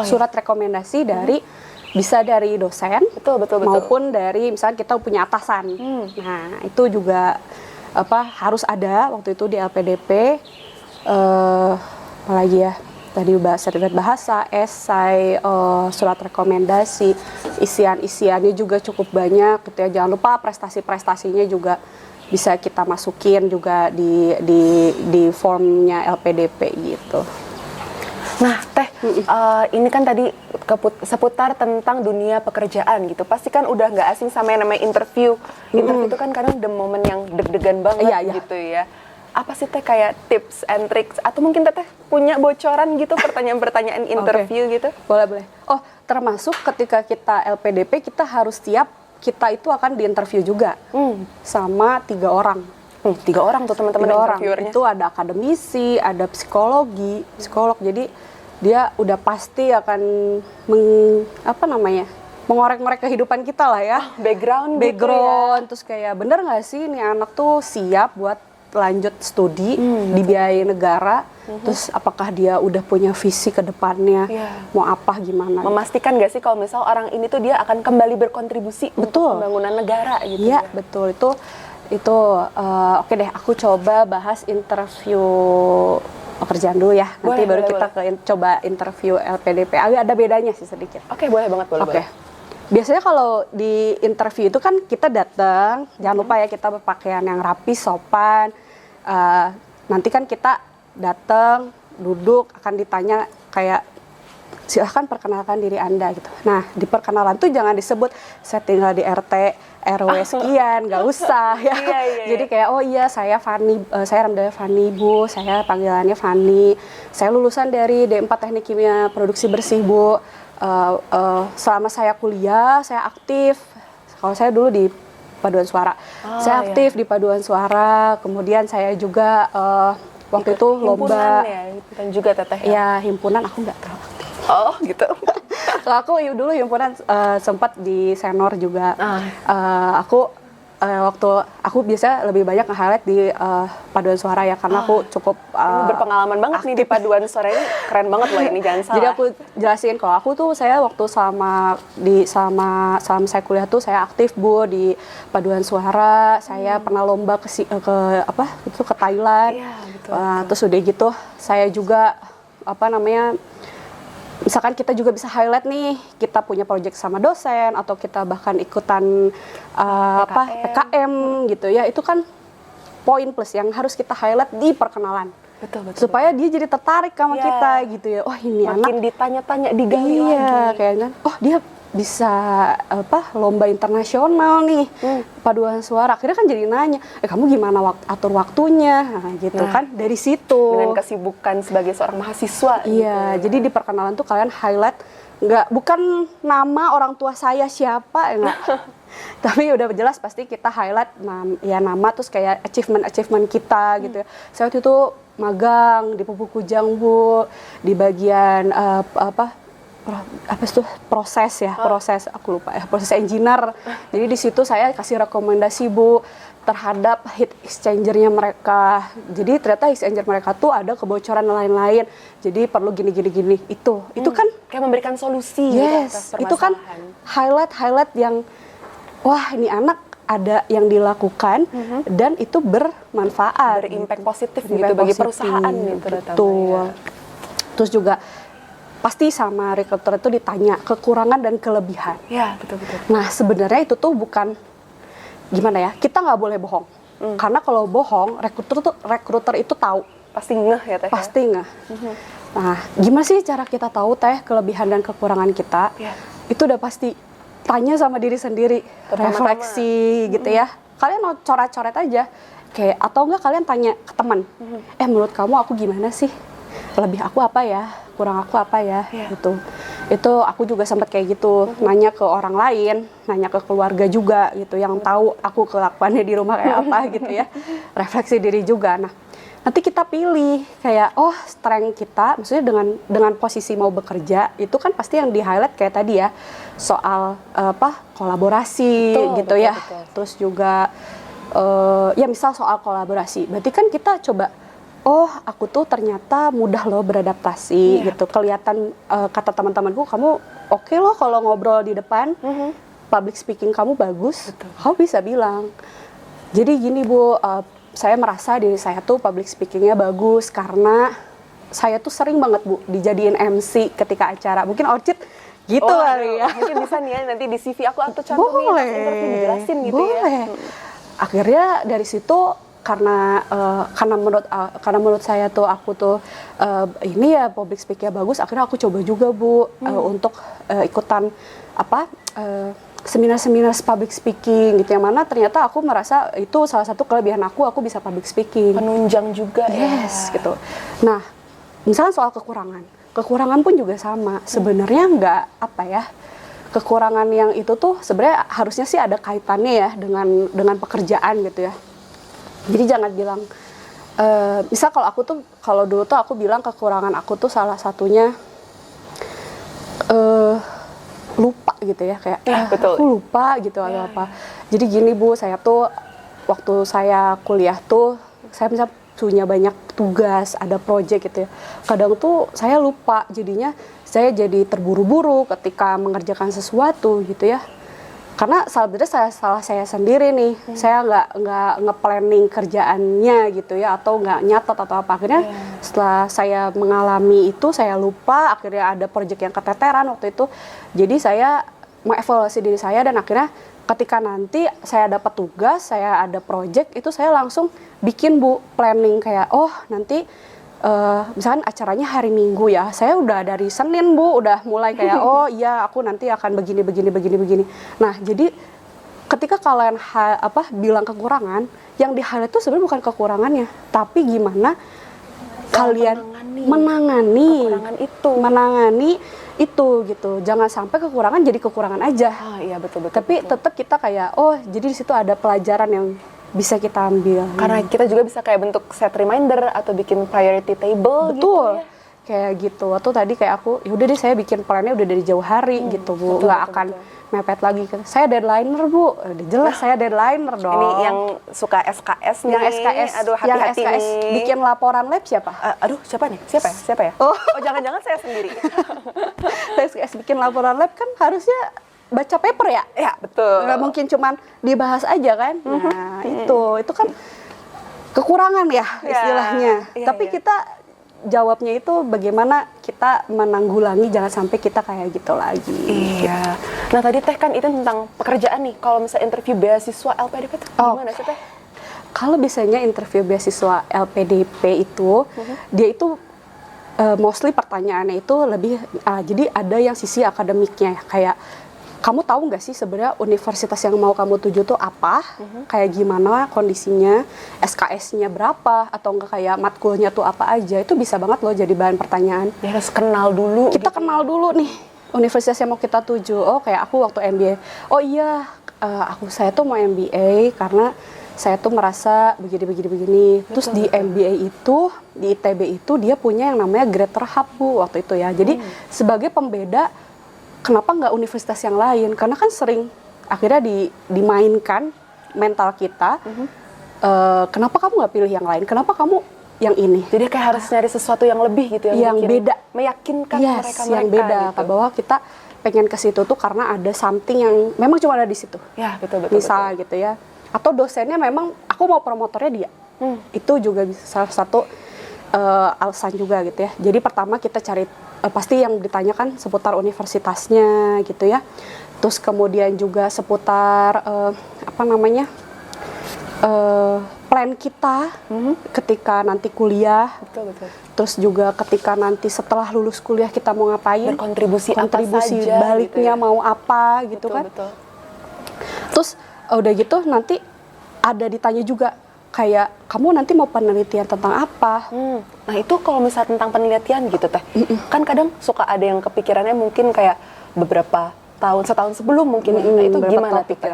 Surat rekomendasi dari bisa dari dosen, betul. maupun dari misalnya kita punya atasan. Nah itu juga harus ada waktu itu di LPDP. Apalagi ya, tadi sertifikat bahasa, esai, surat rekomendasi, isiannya juga cukup banyak gitu ya. Jangan lupa prestasinya juga bisa kita masukin juga di formnya LPDP gitu. Nah, Teh, ini kan tadi seputar tentang dunia pekerjaan gitu. Pasti kan udah nggak asing sama yang namanya interview. Interview itu kan kadang the moment yang deg-degan banget gitu ya. Apa sih Teh kayak tips and tricks? Atau mungkin Teh punya bocoran gitu pertanyaan-pertanyaan interview gitu? Boleh. Oh, termasuk ketika kita LPDP kita harus siap, kita itu akan diinterview juga sama 3 orang. 3 orang tuh teman-teman interviewernya. Itu ada akademisi, ada psikolog. Jadi dia udah pasti akan mengorek-ngorek kehidupan kita lah ya. Background gitu ya. Terus kayak bener nggak sih nih anak tuh siap buat lanjut studi dibiayai negara. Terus apakah dia udah punya visi ke depannya, mau apa gimana. Memastikan nggak sih kalau misal orang ini tuh dia akan kembali berkontribusi untuk pembangunan negara gitu. Iya, betul. Itu oke deh, aku coba bahas interview pekerjaan dulu ya. Nanti baru kita coba interview LPDP. Ada bedanya sih sedikit. Oke, boleh banget. Boleh. Biasanya kalau di interview itu kan kita datang, jangan lupa ya kita berpakaian yang rapi, sopan. Nanti kan kita datang, duduk, akan ditanya kayak silahkan perkenalkan diri Anda gitu. Nah, di perkenalan tuh jangan disebut saya tinggal di RT RW sekian, nggak usah ya. Jadi kayak saya Fani, saya namanya Fani Bu, saya panggilannya Fani. Saya lulusan dari D4 Teknik Kimia Produksi Bersih Bu. Selama saya kuliah, saya aktif. Kalau saya dulu di Paduan Suara, saya aktif di Paduan Suara. Kemudian saya juga waktu itu lomba. Himpunan juga Teteh. Ya, himpunan aku nggak terlalu aktif. Oh gitu. Kalau aku dulu himpunan sempat di senior juga. Waktu aku biasa lebih banyak nge-highlight di Paduan Suara ya, karena aku cukup berpengalaman banget nih di Paduan Suara ini, keren banget loh ini, jangan salah. Jadi aku jelasin kalau aku tuh saya waktu selama saya kuliah tuh saya aktif Bu di Paduan Suara. Saya pernah lomba ke Thailand. Iya, betul. Terus udah gitu saya juga misalkan kita juga bisa highlight nih, kita punya project sama dosen atau kita bahkan ikutan PKM gitu ya. Itu kan poin plus yang harus kita highlight di perkenalan. Betul. Supaya dia jadi tertarik sama kita gitu ya. Oh, ini makin anak ditanya-tanya, digali lagi. Kayaknya dia bisa lomba internasional nih, Paduan Suara. Akhirnya kan jadi nanya, kamu gimana atur waktunya, gitu kan dari situ. Dengan kesibukan sebagai seorang mahasiswa. Iya, gitu. jadi di perkenalan tuh kalian highlight bukan nama orang tua saya siapa, enggak. Tapi udah jelas pasti kita highlight nama terus kayak achievement kita gitu ya. Saya waktu itu magang di Pupuk Kujang Bu, di bagian apa itu proses ya, proses aku lupa ya, proses engineer. Jadi di situ saya kasih rekomendasi Bu terhadap heat exchanger-nya mereka. Jadi ternyata heat exchanger mereka tuh ada kebocoran lain-lain. Jadi perlu gini. Itu kan Kayak memberikan solusi gitu atas yes, itu kan highlight yang wah ini anak ada yang dilakukan dan itu bermanfaat, berimpact positif gitu Impact bagi positif, perusahaan gitu terutama betul. ya. Terus juga pasti sama recruiter itu ditanya kekurangan dan kelebihan. Ya, betul. Nah sebenarnya itu tuh bukan gimana ya, kita nggak boleh bohong. Karena kalau bohong, recruiter itu tahu. Pasti ngeh ya Teh. Pasti nggak. Nah gimana sih cara kita tahu Teh kelebihan dan kekurangan kita? Ya. Itu udah pasti tanya sama diri sendiri, Pertama-tama. refleksi gitu ya. Kalian mau coret-coret aja. Kayak atau enggak kalian tanya ke teman. Menurut kamu aku gimana sih? Lebih aku apa ya? Kurang aku apa ya? Iya. Gitu. Itu aku juga sempat kayak gitu, nanya ke orang lain, nanya ke keluarga juga gitu yang tahu aku kelakuannya di rumah kayak apa gitu ya. Refleksi diri juga. Nah, nanti kita pilih kayak oh strength kita maksudnya dengan posisi mau bekerja itu kan pasti yang di highlight kayak tadi ya soal kolaborasi gitu ya. Betul. Terus juga ya misal soal kolaborasi berarti kan kita coba oh aku tuh ternyata mudah loh beradaptasi gitu, kelihatan kata teman-temanku kamu oke loh kalau ngobrol di depan, public speaking kamu bagus. Kamu bisa bilang jadi gini Bu, saya merasa diri saya tuh public speakingnya bagus karena saya tuh sering banget Bu dijadiin MC ketika acara, mungkin Orchid gitu kali ya. Mungkin bisa nih ya nanti di CV aku cantumin pas interview dijelasin gitu ya. Boleh. Akhirnya dari situ karena menurut saya tuh aku tuh ini ya public speakingnya bagus, akhirnya aku coba juga Bu untuk ikutan seminar-seminar public speaking gitu, yang mana ternyata aku merasa itu salah satu kelebihan aku bisa public speaking. Penunjang juga Yes, ya. gitu. Nah, misalnya soal kekurangan pun juga sama. Sebenarnya nggak kekurangan yang itu tuh sebenarnya harusnya sih ada kaitannya ya dengan pekerjaan gitu ya. Jadi jangan bilang, misal kalau dulu tuh aku bilang kekurangan aku tuh salah satunya lupa gitu ya, kayak betul. aku lupa gitu atau apa. Jadi gini Bu, saya tuh waktu saya kuliah tuh saya bisa punya banyak tugas, ada project gitu ya. Kadang tuh saya lupa, jadinya saya jadi terburu-buru ketika mengerjakan sesuatu gitu ya. Karena sebenarnya salah saya sendiri nih, saya nggak nge-planning kerjaannya gitu ya, atau nggak nyatet atau apa. Akhirnya setelah saya mengalami itu, saya lupa, akhirnya ada project yang keteteran waktu itu. Jadi saya mengevaluasi diri saya dan akhirnya ketika nanti saya dapat tugas, saya ada project, itu saya langsung bikin Bu planning kayak, oh nanti misalkan acaranya hari Minggu ya, saya udah dari Senin Bu udah mulai kayak oh iya aku nanti akan begini. Nah jadi ketika kalian bilang kekurangan, yang di highlight itu sebenarnya bukan kekurangannya, tapi gimana kalian menangani itu gitu. Jangan sampai kekurangan jadi kekurangan aja. Iya betul. Tapi tetap kita kayak oh jadi di situ ada pelajaran yang bisa kita ambil. Karena kita juga bisa kayak bentuk set reminder atau bikin priority table. Betul. Gitu ya. Kayak gitu. Atau tadi kayak aku, yaudah deh saya bikin plannya udah dari jauh hari gitu Bu. Nggak akan mepet lagi. Saya deadliner Bu. Udah jelas saya deadliner dong. Ini yang suka SKS nih. Yang SKS. Aduh hati-hati yang SKS nih. bikin laporan lab siapa? Aduh siapa nih? Siapa ya? Oh jangan-jangan saya sendiri. SKS bikin laporan lab kan harusnya baca paper ya? Ya betul. Nggak mungkin cuman dibahas aja kan? Nah itu kan kekurangan ya istilahnya. Tapi kita jawabnya itu bagaimana kita menanggulangi jangan sampai kita kayak gitu lagi. Iya. Nah tadi Teh kan itu tentang pekerjaan nih. Kalau misalnya interview beasiswa LPDP itu gimana sih Teh? Kalau biasanya interview beasiswa LPDP itu dia itu mostly pertanyaannya itu lebih jadi ada yang sisi akademiknya kayak kamu tahu nggak sih sebenarnya universitas yang mau kamu tuju tuh apa, kayak gimana kondisinya, SKS-nya berapa, atau enggak kayak matkulnya tuh apa aja, itu bisa banget loh jadi bahan pertanyaan. Ya harus kenal dulu. Kita kenal dulu nih universitas yang mau kita tuju. Oh kayak aku waktu MBA, oh iya saya tuh mau MBA karena saya tuh merasa begini. Terus di MBA itu, di ITB itu dia punya yang namanya Greater Hub Bu waktu itu ya. Jadi sebagai pembeda kenapa nggak universitas yang lain? Karena kan sering akhirnya dimainkan mental kita. Kenapa kamu nggak pilih yang lain? Kenapa kamu yang ini? Jadi kayak harus nyari sesuatu yang lebih gitu yang beda, meyakinkan mereka yang beda gitu. bahwa kita pengen ke situ tuh karena ada something yang memang cuma ada di situ. Ya, betul. Misal gitu ya. Atau dosennya memang aku mau promotornya dia. Itu juga bisa salah satu alasan juga gitu ya. Jadi pertama kita cari pasti yang ditanyakan seputar universitasnya gitu ya. Terus kemudian juga seputar plan kita ketika nanti kuliah. Betul. Terus juga ketika nanti setelah lulus kuliah kita mau ngapain? Berkontribusi apa saja, baliknya gitu ya. mau apa gitu kan? Betul. Terus udah gitu nanti ada ditanya juga kayak kamu nanti mau penelitian tentang apa? Nah itu kalau misalnya tentang penelitian gitu teh, kan kadang suka ada yang kepikirannya mungkin kayak beberapa setahun sebelum mungkin. Nah itu gimana tuh teh?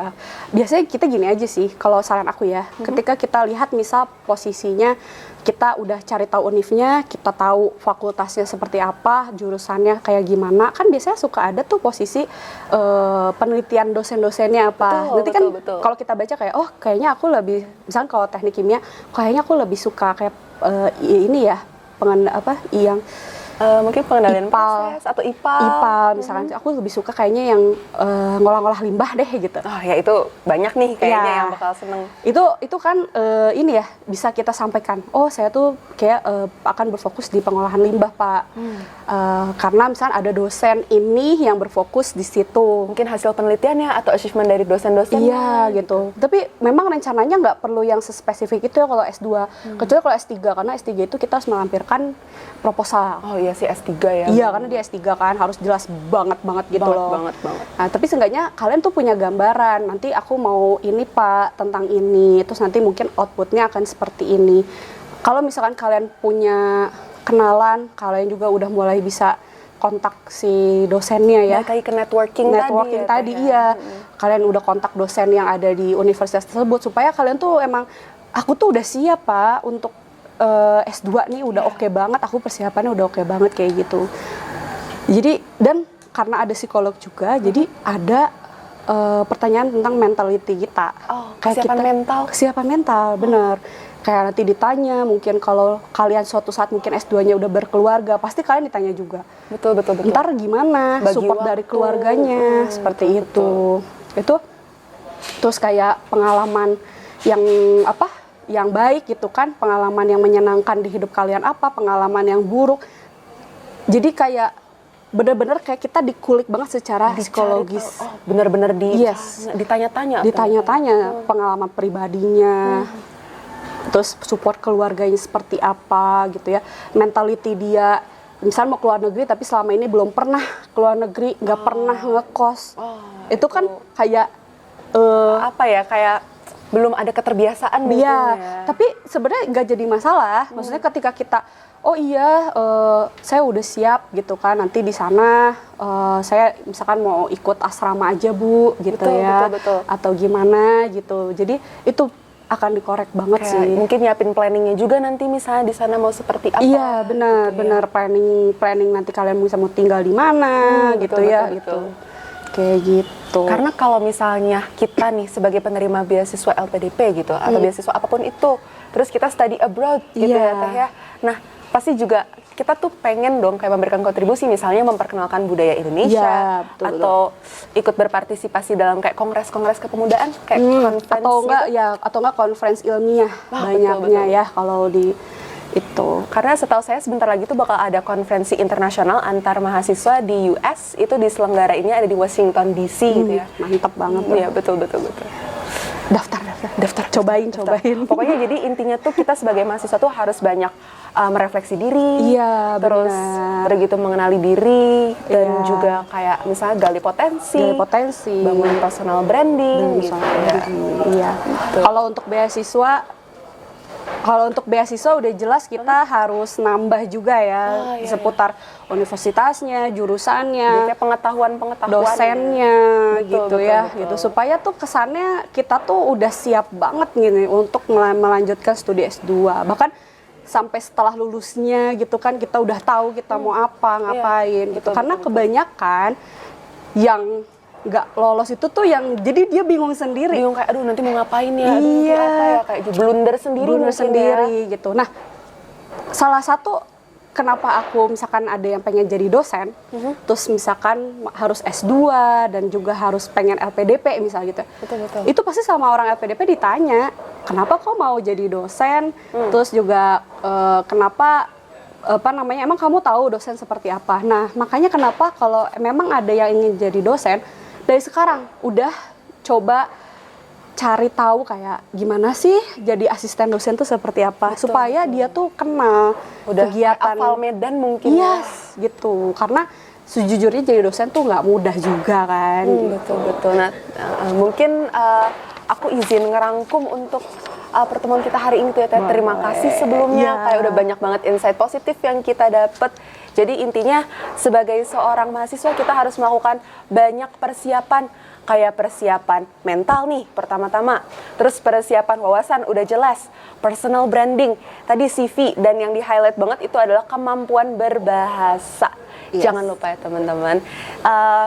Biasanya kita gini aja sih, kalau saran aku ya, ketika kita lihat misal posisinya kita udah cari tahu univnya, kita tahu fakultasnya seperti apa, jurusannya kayak gimana, kan biasanya suka ada tuh posisi penelitian dosen-dosennya apa. Nanti kan kalau kita baca kayak, oh kayaknya aku lebih, misalnya kalau teknik kimia, kayaknya aku lebih suka kayak ini ya, mungkin pengendalian IPAL, proses atau IPAL. Misalkan aku lebih suka kayaknya yang ngolah-ngolah limbah deh gitu. Oh ya itu banyak nih kayaknya yang bakal seneng. Itu kan ini ya bisa kita sampaikan. Oh saya tuh kayak akan berfokus di pengolahan limbah Pak. Karena misalnya ada dosen ini yang berfokus di situ. Mungkin hasil penelitiannya atau achievement dari dosen-dosennya. Iya gitu. Tapi memang rencananya nggak perlu yang spesifik itu ya kalau S2. Kecuali kalau S3 karena S3 itu kita harus melampirkan proposal. Oh iya sih S3 ya. Iya karena di S3 kan harus jelas banget gitu loh. Banget. Nah, tapi seenggaknya kalian tuh punya gambaran. Nanti aku mau ini Pak tentang ini. Terus nanti mungkin outputnya akan seperti ini. Kalau misalkan kalian punya kenalan, kalian juga udah mulai bisa kontak si dosennya ya. Kayak ke networking tadi iya. Kalian udah kontak dosen yang ada di universitas tersebut supaya kalian tuh emang aku tuh udah siap Pak untuk S2 nih udah oke banget, aku persiapannya udah oke banget kayak gitu. Jadi dan karena ada psikolog juga, jadi ada pertanyaan tentang mentality kita. Kesiapan mental, bener. Kayak nanti ditanya, mungkin kalau kalian suatu saat mungkin S2-nya udah berkeluarga, pasti kalian ditanya juga. Betul. Ntar gimana support dari keluarganya, seperti itu. Itu terus kayak pengalaman yang baik gitu kan, pengalaman yang menyenangkan di hidup kalian apa, pengalaman yang buruk. Jadi kayak bener-bener kayak kita dikulik banget secara psikologis. Bener-bener ditanya-tanya. Pengalaman pribadinya. Terus support keluarganya seperti apa gitu ya. Mentality dia, misalnya mau keluar negeri tapi selama ini belum pernah keluar negeri, nggak pernah ngekos. Itu kan kayak kayak belum ada keterbiasaan mungkin ya. Tapi sebenarnya nggak jadi masalah. Maksudnya ketika kita, saya udah siap gitu kan. Nanti di sana saya misalkan mau ikut asrama aja Bu, gitu betul. Atau gimana gitu. Jadi itu akan dikorek banget kayak sih. Mungkin nyiapin planningnya juga nanti misalnya di sana mau seperti apa. Iya benar planning nanti kalian bisa mau tinggal di mana gitu. Kayak gitu. Karena kalau misalnya kita nih sebagai penerima beasiswa LPDP gitu atau beasiswa apapun itu, terus kita study abroad gitu ya Teh ya. Nah, pasti juga kita tuh pengen dong kayak memberikan kontribusi misalnya memperkenalkan budaya Indonesia atau ikut berpartisipasi dalam kayak kongres-kongres kepemudaan kayak konferensi atau enggak konferensi ilmiah banyaknya ya kalau di itu. Karena setahu saya sebentar lagi tuh bakal ada konferensi internasional antar mahasiswa di US, itu diselenggarainnya ada di Washington DC gitu ya. Mantap banget. Iya, betul. Daftar. Cobain. Pokoknya jadi intinya tuh kita sebagai mahasiswa tuh harus banyak merefleksi diri. Iya, terus begitu mengenali diri dan juga kayak misalnya gali potensi, bangun personal branding gitu. Iya. Kalau untuk beasiswa Kalau untuk beasiswa udah jelas kita harus nambah juga ya iya, seputar universitasnya, jurusannya, Kayak pengetahuan-pengetahuan dosennya Betul, gitu betul, ya, betul. gitu supaya tuh kesannya kita tuh udah siap banget gini untuk melanjutkan studi S2. Bahkan sampai setelah lulusnya gitu kan kita udah tahu kita mau apa, ngapain gitu. betul, Karena betul, betul. kebanyakan yang nggak lolos itu tuh yang jadi dia bingung sendiri. bingung kayak aduh nanti mau ngapain ya, aduh nanti Iya. apa ya, kayak blunder sendiri Blunder mungkin sendiri ya. gitu. Nah, salah satu kenapa aku misalkan ada yang pengen jadi dosen, terus misalkan harus S2 dan juga harus pengen LPDP misal gitu. Betul. Itu pasti sama orang LPDP ditanya, kenapa kok mau jadi dosen? Terus juga kenapa emang kamu tahu dosen seperti apa? Nah, makanya kenapa kalau memang ada yang ingin jadi dosen, dari sekarang udah coba cari tahu kayak gimana sih jadi asisten dosen tuh seperti apa supaya dia tuh kenal Udah kegiatan hafal medan mungkin ya. yes gitu karena sejujurnya jadi dosen tuh nggak mudah juga kan Betul. Nah, mungkin aku izin ngerangkum untuk pertemuan kita hari ini tuh ya Teh. Terima kasih sebelumnya, Iya. kayak udah banyak banget insight positif yang kita dapat. Jadi intinya sebagai seorang mahasiswa kita harus melakukan banyak persiapan, kayak persiapan mental nih pertama-tama, terus persiapan wawasan udah jelas, personal branding, tadi CV, dan yang di highlight banget itu adalah kemampuan berbahasa. Yes. Jangan lupa ya teman-teman.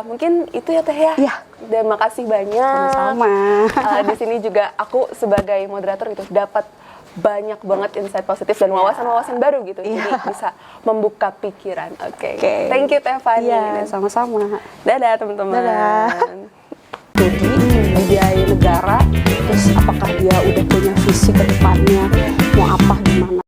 Mungkin itu ya Teh ya. Iya. Terima kasih banyak. Sama-sama. Di sini juga aku sebagai moderator gitu dapat banyak banget insight positif dan wawasan-wawasan baru gitu. Jadi bisa membuka pikiran. Oke. Thank you Teh Fani. Iya sama-sama. Dadah teman-teman. Dadah. Jadi membiayai negara, terus apakah dia udah punya visi ke depannya mau apa